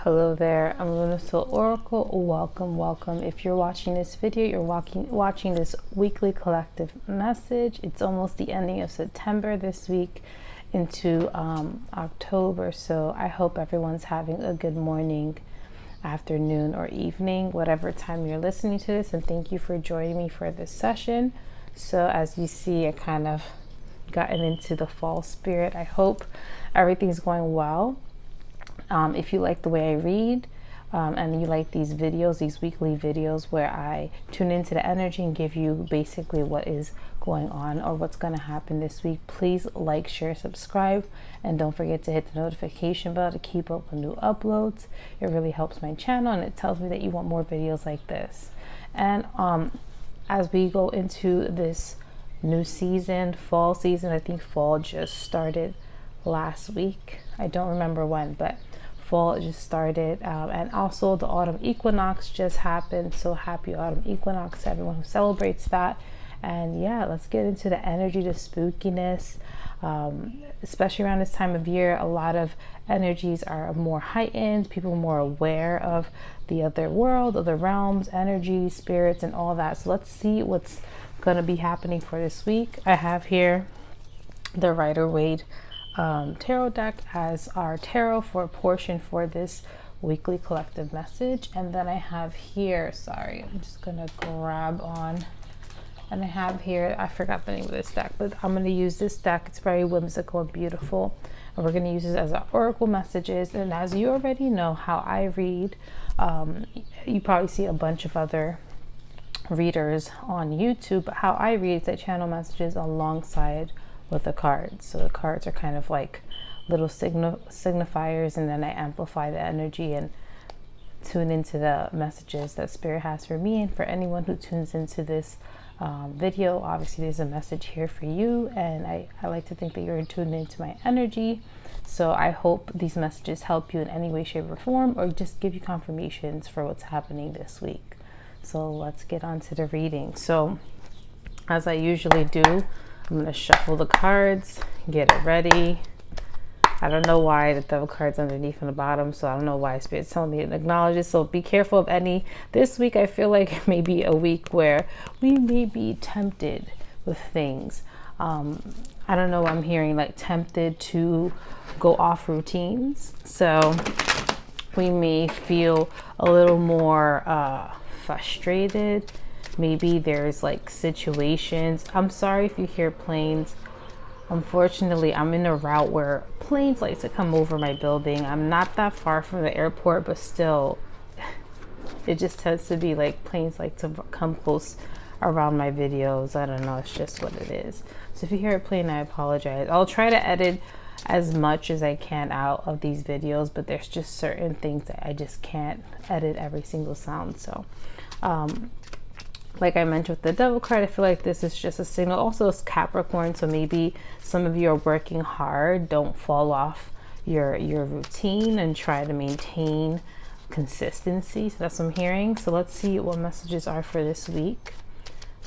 Hello there, I'm Lunasoul Oracle. Welcome. If you're watching this video, you're watching this weekly collective message. It's almost the ending of September this week into October. So I hope everyone's having a good morning, afternoon, or evening, whatever time you're listening to this. And thank you for joining me for this session. So as you see, I kind of gotten into the fall spirit. I hope everything's going well. If you like the way I read and you like these videos, these weekly videos where I tune into the energy and give you basically what is going on or what's going to happen this week, please like, share, subscribe, and don't forget to hit the notification bell to keep up with new uploads. It really helps my channel and it tells me that you want more videos like this. And as we go into this new season, fall season, I think fall just started last week. I don't remember when, but fall just started, and also the autumn equinox just happened. So happy autumn equinox to everyone who celebrates that. And yeah, let's get into the energy, the spookiness, especially around this time of year. A lot of energies are more heightened, people are more aware of the other world, other realms, energies, spirits, and all that. So let's see what's going to be happening for this week. I have here the Rider-Waite tarot deck as our tarot for a portion for this weekly collective message. And then I have here, sorry, I'm just gonna grab on, and I have here, I forgot the name of this deck, but I'm gonna use this deck. It's very whimsical and beautiful, and we're gonna use it as our oracle messages. And as you already know how I read, you probably see a bunch of other readers on YouTube, but how I read is I channel messages alongside with the cards. So the cards are kind of like little signifiers, and then I amplify the energy and tune into the messages that Spirit has for me and for anyone who tunes into this video. Obviously there's a message here for you, and I like to think that you're tuned into my energy. So I hope these messages help you in any way, shape, or form, or just give you confirmations for what's happening this week. So let's get on to the reading. So as I usually do, I'm going to shuffle the cards, get it ready. I don't know why the devil card's underneath and the bottom, so I don't know why Spirit's telling me to acknowledge it. So be careful of any. This week I feel like it may be a week where we may be tempted with things. I don't know, I'm hearing like tempted to go off routines. So we may feel a little more frustrated. Maybe there's like situations. I'm sorry if you hear planes. Unfortunately, I'm in a route where planes like to come over my building. I'm not that far from the airport, but still, it just tends to be like planes like to come close around my videos. I don't know, it's just what it is. So if you hear a plane, I apologize. I'll try to edit as much as I can out of these videos, but there's just certain things that I just can't edit every single sound. So like I mentioned with the devil card, I feel like this is just a signal. Also, it's Capricorn, so maybe some of you are working hard. Don't fall off your routine and try to maintain consistency. So that's what I'm hearing. So let's see what messages are for this week.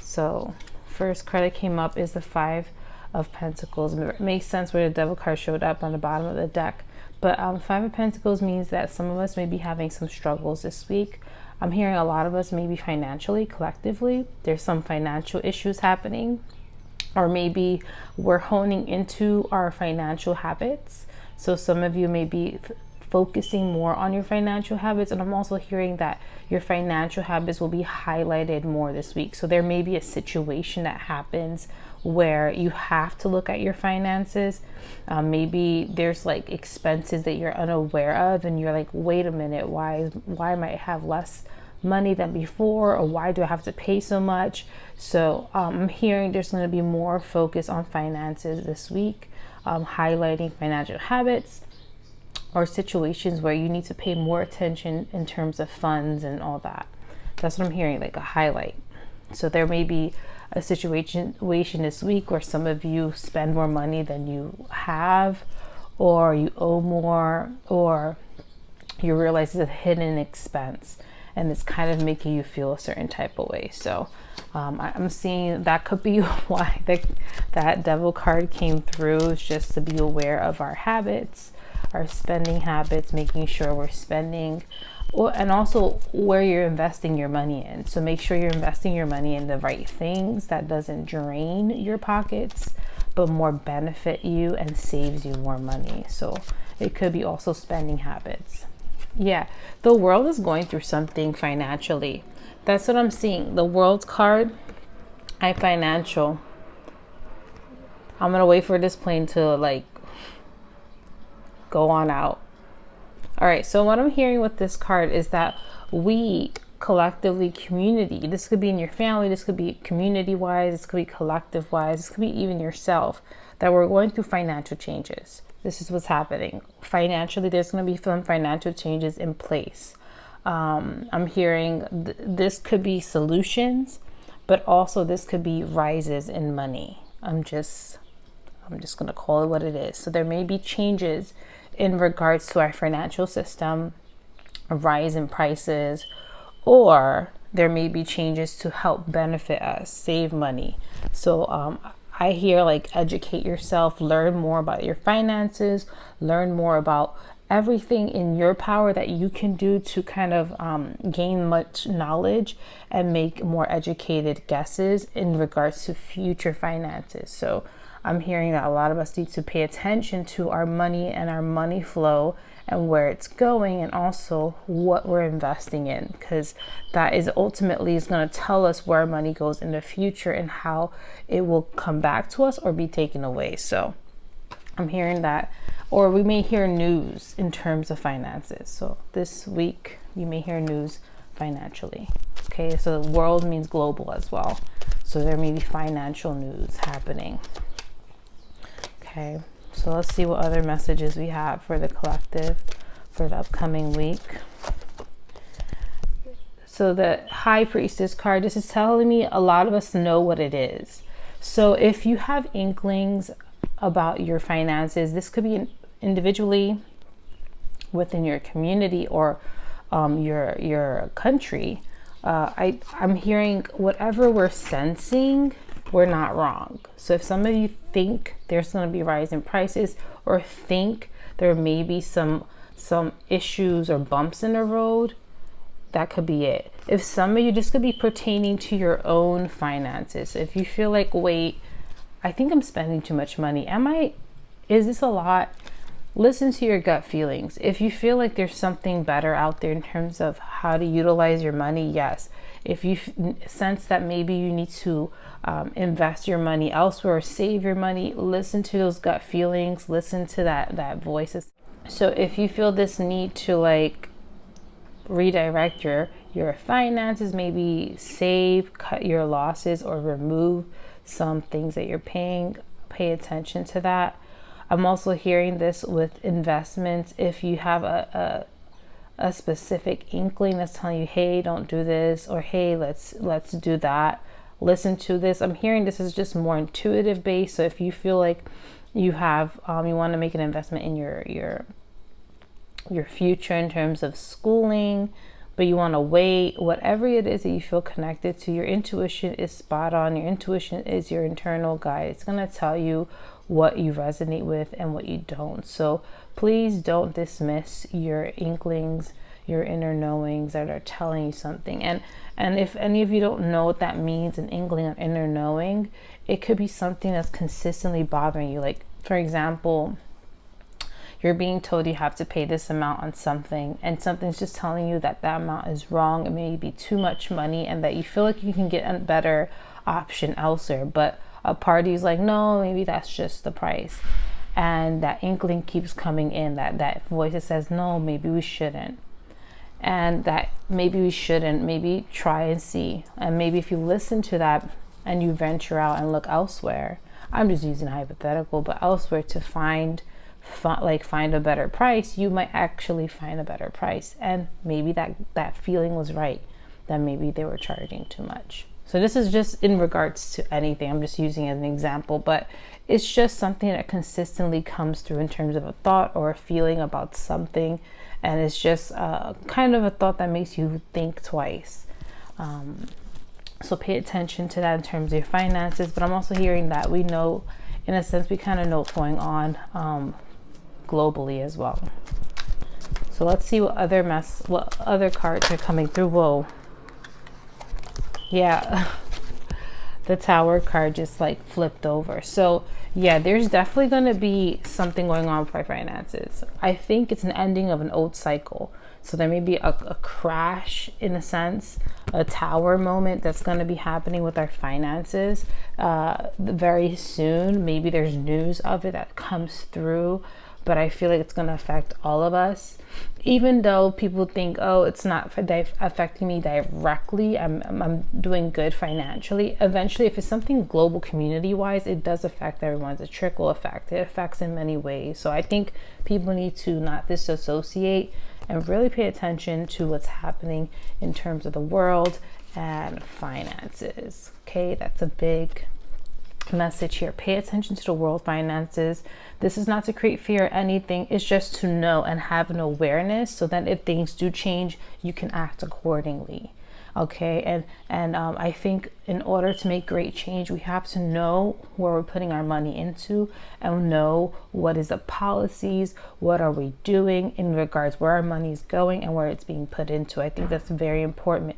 So first card that came up is the Five of Pentacles. It makes sense where the devil card showed up on the bottom of the deck. But Five of Pentacles means that some of us may be having some struggles this week. I'm hearing a lot of us maybe financially, collectively, there's some financial issues happening, or maybe we're honing into our financial habits. So some of you may be focusing more on your financial habits, and I'm also hearing that your financial habits will be highlighted more this week. So there may be a situation that happens where you have to look at your finances. Maybe there's like expenses that you're unaware of, and you're like, wait a minute, why might I have less money than before, or why do I have to pay so much? So I'm hearing there's going to be more focus on finances this week, highlighting financial habits or situations where you need to pay more attention in terms of funds and all that. That's what I'm hearing, like a highlight. So there may be a situation this week where some of you spend more money than you have, or you owe more, or you realize it's a hidden expense and it's kind of making you feel a certain type of way. So I'm seeing that could be why that devil card came through, is just to be aware of our habits, our spending habits, making sure we're spending, and also where you're investing your money in. So make sure you're investing your money in the right things that doesn't drain your pockets, but more benefit you and saves you more money. So it could be also spending habits. Yeah, the world is going through something financially. That's what I'm seeing. The World's card, financial. I'm gonna wait for this plane to like go on out. All right, so what I'm hearing with this card is that we collectively, community, this could be in your family, this could be community wise, this could be collective wise, this could be even yourself, that we're going through financial changes. This is what's happening financially. There's going to be some financial changes in place. I'm hearing this could be solutions, but also this could be rises in money. I'm just going to call it what it is. So there may be changes in regards to our financial system, a rise in prices, or there may be changes to help benefit us, save money. So I hear like educate yourself, learn more about your finances, learn more about everything in your power that you can do to kind of gain much knowledge and make more educated guesses in regards to future finances. So I'm hearing that a lot of us need to pay attention to our money and our money flow and where it's going, and also what we're investing in, because that is ultimately is going to tell us where money goes in the future and how it will come back to us or be taken away. So I'm hearing that, or we may hear news in terms of finances. So this week you may hear news financially. Okay, so the world means global as well. So there may be financial news happening. Okay, so let's see what other messages we have for the collective for the upcoming week. So the High Priestess card, this is telling me a lot of us know what it is. So if you have inklings about your finances, this could be individually within your community or your country. I'm hearing whatever we're sensing, we're not wrong. So if some of you think there's going to be rise in prices, or think there may be some issues or bumps in the road, that could be it. If some of you, this could be pertaining to your own finances. If you feel like, wait, I think I'm spending too much money. Is this a lot? Listen to your gut feelings. If you feel like there's something better out there in terms of how to utilize your money, yes. If you sense that maybe you need to invest your money elsewhere or save your money, listen to those gut feelings, listen to that voices. So if you feel this need to like redirect your finances, maybe save, cut your losses, or remove some things that you're paying, pay attention to that. I'm also hearing this with investments. If you have a specific inkling that's telling you, hey, don't do this, or hey, let's do that, listen to this. I'm hearing this is just more intuitive based. So if you feel like you have you want to make an investment in your future in terms of schooling, but you want to wait, whatever it is that you feel connected to, your intuition is spot on. Your intuition is your internal guide. It's going to tell you what you resonate with and what you don't. So please don't dismiss your inklings, your inner knowings that are telling you something. And if any of you don't know what that means, an inkling or inner knowing, it could be something that's consistently bothering you. Like, for example, you're being told you have to pay this amount on something, and something's just telling you that that amount is wrong. It may be too much money, and that you feel like you can get a better option elsewhere. But a party's like, no, maybe that's just the price. And that inkling keeps coming in, that voice that says, no, maybe we shouldn't. And that maybe we shouldn't, maybe try and see. And maybe if you listen to that and you venture out and look elsewhere, I'm just using a hypothetical, but elsewhere to find a better price, you might actually find a better price. And maybe that feeling was right, that maybe they were charging too much. So this is just in regards to anything. I'm just using it as an example, but it's just something that consistently comes through in terms of a thought or a feeling about something. And it's just kind of a thought that makes you think twice. So pay attention to that in terms of your finances. But I'm also hearing that we know, in a sense, we kind of know what's going on globally as well. So let's see what other cards are coming through. Whoa. Yeah. The Tower card just like flipped over. So yeah, there's definitely going to be something going on with our finances. I think it's an ending of an old cycle. So there may be a crash, in a sense, a tower moment that's going to be happening with our finances very soon. Maybe there's news of it that comes through, but I feel like it's going to affect all of us. Even though people think, oh, it's not affecting me directly, I'm doing good financially. Eventually, if it's something global community-wise, it does affect everyone. It's a trickle effect. It affects in many ways. So I think people need to not disassociate and really pay attention to what's happening in terms of the world and finances. Okay, that's a big message here. Pay attention to the world finances. This is not to create fear or anything. It's just to know and have an awareness, so that if things do change, you can act accordingly. Okay, and I think in order to make great change, we have to know where we're putting our money into, and know what is the policies, what are we doing in regards where our money is going and where it's being put into. I think that's very important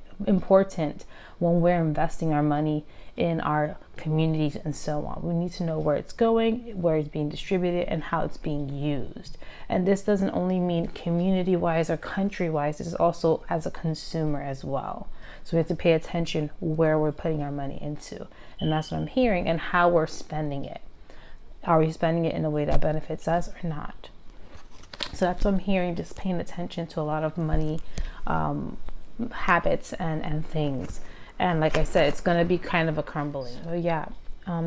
when we're investing our money in our communities and so on. We need to know where it's going, where it's being distributed, and how it's being used. And this doesn't only mean community-wise or country-wise, this is also as a consumer as well. So we have to pay attention where we're putting our money into. And that's what I'm hearing, and how we're spending it. Are we spending it in a way that benefits us or not? So that's what I'm hearing, just paying attention to a lot of money habits and things. And like I said, it's going to be kind of a crumbling. So yeah,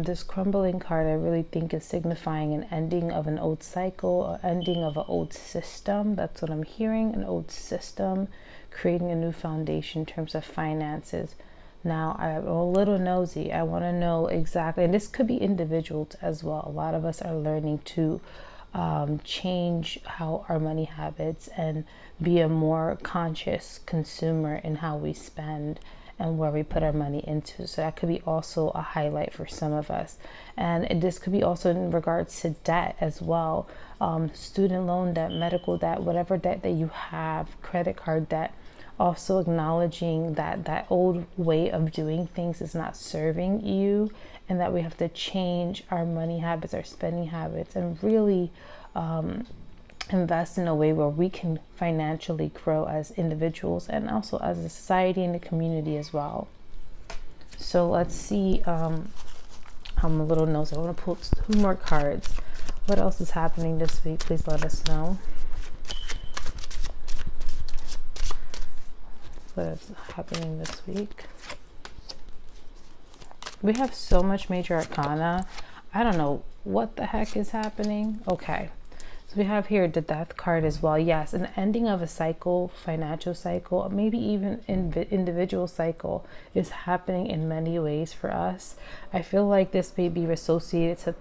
this crumbling card I really think is signifying an ending of an old cycle, an ending of an old system. That's what I'm hearing, an old system, creating a new foundation in terms of finances. Now, I'm a little nosy. I want to know exactly, and this could be individuals as well. A lot of us are learning to change how our money habits and be a more conscious consumer in how we spend and where we put our money into. So that could be also a highlight for some of us. And this could be also in regards to debt as well. Student loan debt, medical debt, whatever debt that you have, credit card debt. Also acknowledging that that old way of doing things is not serving you, and that we have to change our money habits, our spending habits, and really invest in a way where we can financially grow as individuals and also as a society and a community as well. So let's see. I'm a little nosy. I want to pull 2 more cards. What else is happening this week? Please let us know. What is happening this week? We have so much major arcana. I don't know what the heck is happening. Okay. So we have here the Death card as well. Yes, an ending of a cycle, financial cycle, maybe even individual cycle is happening in many ways for us. I feel like this may be associated to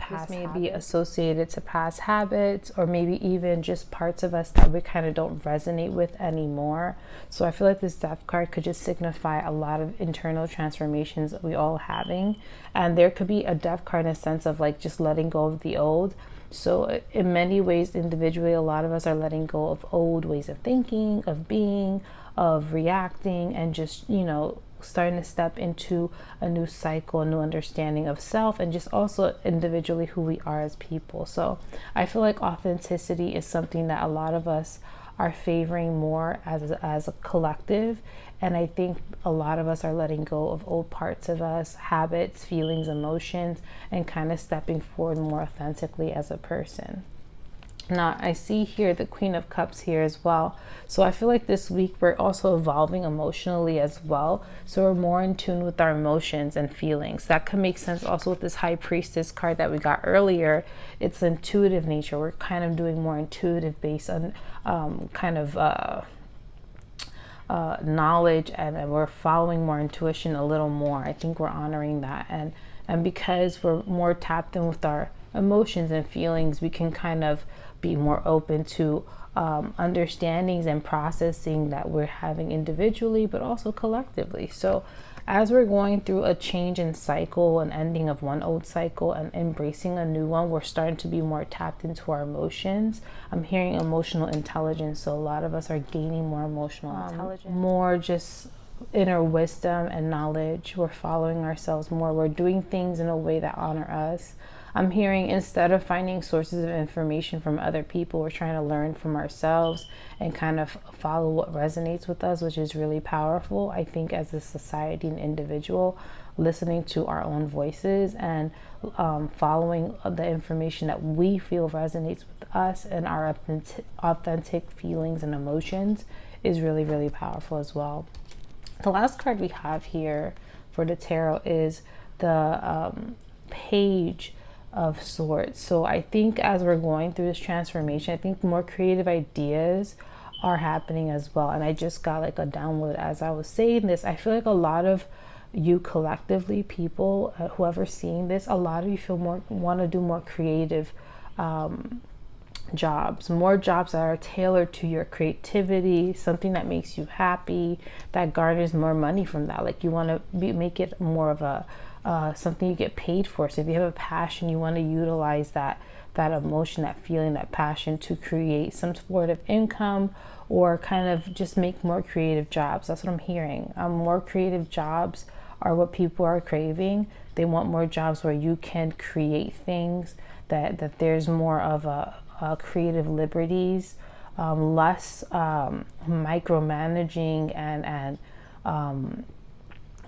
past habits, or maybe even just parts of us that we kind of don't resonate with anymore. So I feel like this Death card could just signify a lot of internal transformations that we all having. And there could be a Death card in a sense of like just letting go of the old. So in many ways, individually, a lot of us are letting go of old ways of thinking, of being, of reacting, and just, you know, starting to step into a new cycle, a new understanding of self, and just also individually who we are as people. So I feel like authenticity is something that a lot of us are favoring more as a collective. And I think a lot of us are letting go of old parts of us, habits, feelings, emotions, and kind of stepping forward more authentically as a person. Now, I see here the Queen of Cups here as well. So I feel like this week we're also evolving emotionally as well. So we're more in tune with our emotions and feelings. That could make sense also with this High Priestess card that we got earlier. It's intuitive nature. We're kind of doing more intuitive based on knowledge, and we're following more intuition a little more. I think we're honoring that. And because we're more tapped in with our emotions and feelings, we can kind of be more open to understandings and processing that we're having individually, but also collectively. So as we're going through a change in cycle, an ending of one old cycle and embracing a new one, we're starting to be more tapped into our emotions. I'm hearing emotional intelligence, so a lot of us are gaining more emotional intelligence, more just inner wisdom and knowledge. We're following ourselves more. We're doing things in a way that honor us. I'm hearing, instead of finding sources of information from other people, we're trying to learn from ourselves and kind of follow what resonates with us, which is really powerful. I think as a society and individual, listening to our own voices and following the information that we feel resonates with us and our authentic feelings and emotions is really, really powerful as well. The last card we have here for the tarot is the Page of Swords. So I think as we're going through this transformation, I think more creative ideas are happening as well. And I just got like a download as I was saying this. I feel like a lot of you collectively, people, whoever's seeing this, a lot of you feel more want to do more creative jobs, more jobs that are tailored to your creativity, something that makes you happy, that garners more money from that. Like you want to make it more of a something you get paid for. So if you have a passion, you want to utilize that emotion, that feeling, that passion to create some sort of income or kind of just make more creative jobs. That's what I'm hearing. More creative jobs are what people are craving. They want more jobs where you can create things, that there's more of a creative liberties, less micromanaging and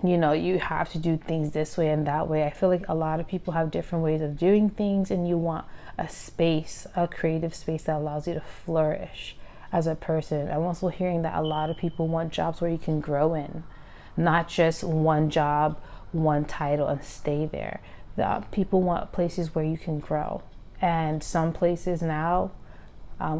you know, you have to do things this way and that way. I feel like a lot of people have different ways of doing things, and you want a space, a creative space that allows you to flourish as a person. I'm also hearing that a lot of people want jobs where you can grow in, not just one job, one title and stay there. People want places where you can grow. And some places now,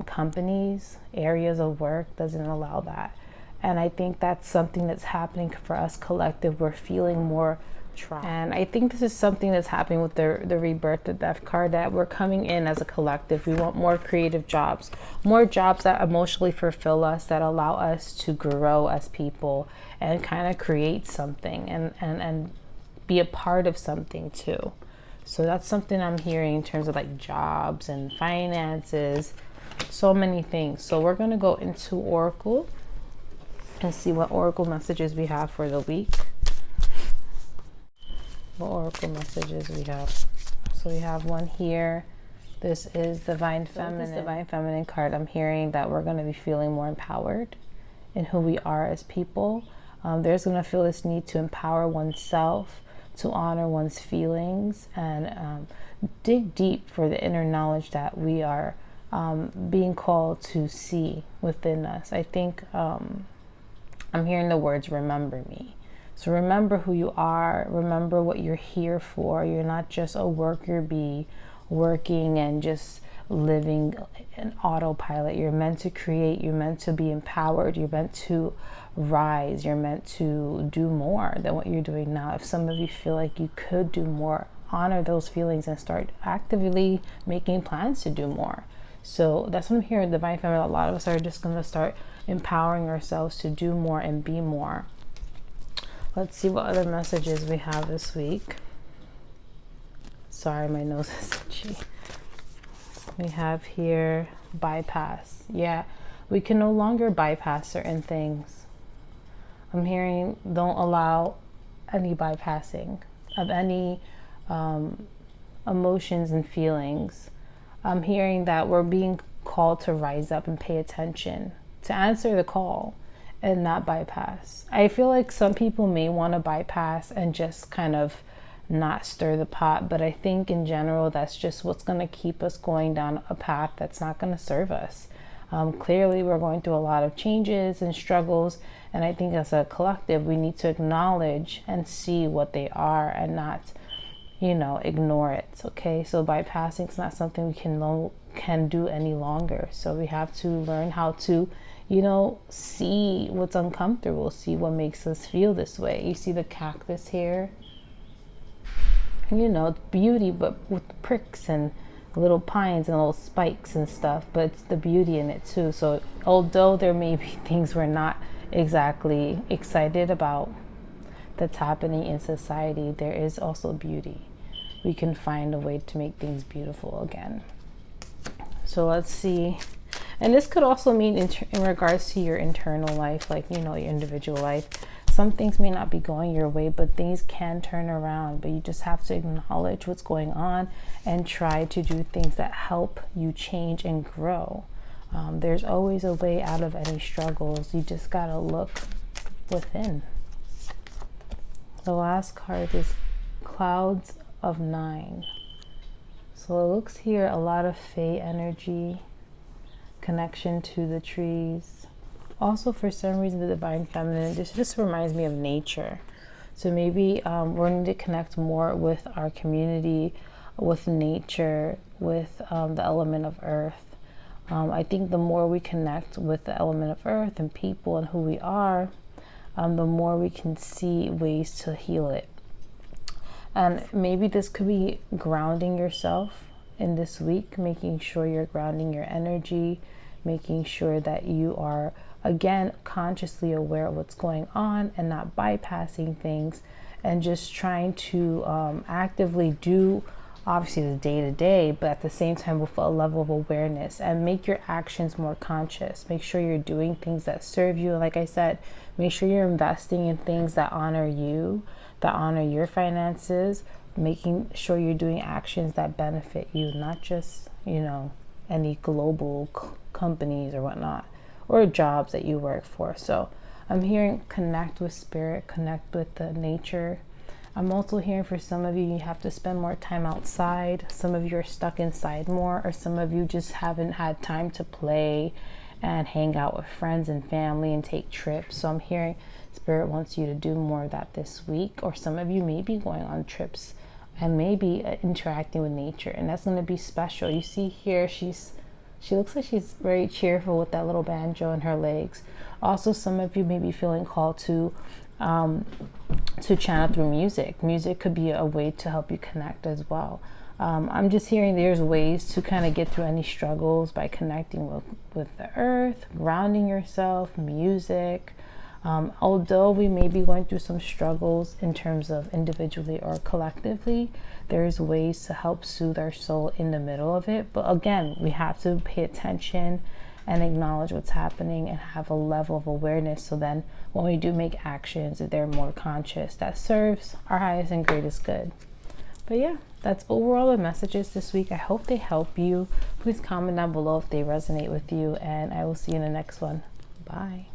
companies, areas of work doesn't allow that. And I think that's something that's happening for us collective. We're feeling more trapped. And I think this is something that's happening with the rebirth, the death card, that we're coming in as a collective. We want more creative jobs, more jobs that emotionally fulfill us, that allow us to grow as people and kind of create something and be a part of something too. So that's something I'm hearing in terms of like jobs and finances, so many things. So we're going to go into Oracle and see what Oracle messages we have for the week. What Oracle messages we have. So we have one here. This is Divine Feminine. This Divine Feminine card. I'm hearing that we're going to be feeling more empowered in who we are as people. There's going to feel this need to empower oneself, to honor one's feelings, and dig deep for the inner knowledge that we are being called to see within us. I think I'm hearing the words, remember me. So remember who you are. Remember what you're here for. You're not just a worker bee working and just living an autopilot. You're meant to create. You're meant to be empowered. You're meant to rise. You're meant to do more than what you're doing now. If some of you feel like you could do more, honor those feelings and start actively making plans to do more. So that's what I'm hearing, Divine Feminine. A lot of us are just going to start empowering ourselves to do more and be more. Let's see what other messages we have this week. Sorry, my nose is itchy. We have here bypass. Yeah, we can no longer bypass certain things. I'm hearing don't allow any bypassing of any emotions and feelings. I'm hearing that we're being called to rise up and pay attention, to answer the call and not bypass. I feel like some people may want to bypass and just kind of not stir the pot, but I think in general that's just what's going to keep us going down a path that's not going to serve us. Clearly we're going through a lot of changes and struggles, and I think as a collective we need to acknowledge and see what they are and not, you know, ignore it. Okay, so bypassing is not something we can do any longer. So we have to learn how to, you know, see what's uncomfortable, see what makes us feel this way. You see the cactus here, you know, it's beauty, but with pricks and little pines and little spikes and stuff, but it's the beauty in it too. So although there may be things we're not exactly excited about, that's happening in society, there is also beauty. We can find a way to make things beautiful again. So let's see. And this could also mean in regards to your internal life, like, you know, your individual life. Some things may not be going your way, but things can turn around. But you just have to acknowledge what's going on and try to do things that help you change and grow. There's always a way out of any struggles. You just gotta look within. The last card is Clouds of 9. So it looks here a lot of fae energy, connection to the trees. Also, for some reason, the divine feminine, this just reminds me of nature. So maybe we're going to connect more with our community, with nature, with the element of earth. I think the more we connect with the element of earth and people and who we are, the more we can see ways to heal it. And maybe this could be grounding yourself in this week, making sure you're grounding your energy, making sure that you are, again, consciously aware of what's going on and not bypassing things, and just trying to actively do, obviously, the day-to-day, but at the same time with a level of awareness, and make your actions more conscious. Make sure you're doing things that serve you. Like I said, make sure you're investing in things that honor you, that honor your finances, making sure you're doing actions that benefit you, not just, you know, any global companies or whatnot, or jobs that you work for. So I'm hearing connect with spirit, connect with the nature. I'm also hearing for some of you, you have to spend more time outside. Some of you are stuck inside more, or some of you just haven't had time to play and hang out with friends and family and take trips. So I'm hearing spirit wants you to do more of that this week, or some of you may be going on trips and maybe interacting with nature, and that's going to be special. You see here, she looks like she's very cheerful with that little banjo in her legs. Also, some of you may be feeling called to channel through music. Music could be a way to help you connect as well. I'm just hearing there's ways to kind of get through any struggles by connecting with the earth, grounding yourself, music. Although we may be going through some struggles in terms of individually or collectively, there's ways to help soothe our soul in the middle of it. But again, we have to pay attention and acknowledge what's happening and have a level of awareness, so then when we do make actions, if they're more conscious, that serves our highest and greatest good. But yeah, that's overall the messages this week. I hope they help you. Please comment down below if they resonate with you, and I will see you in the next one. Bye.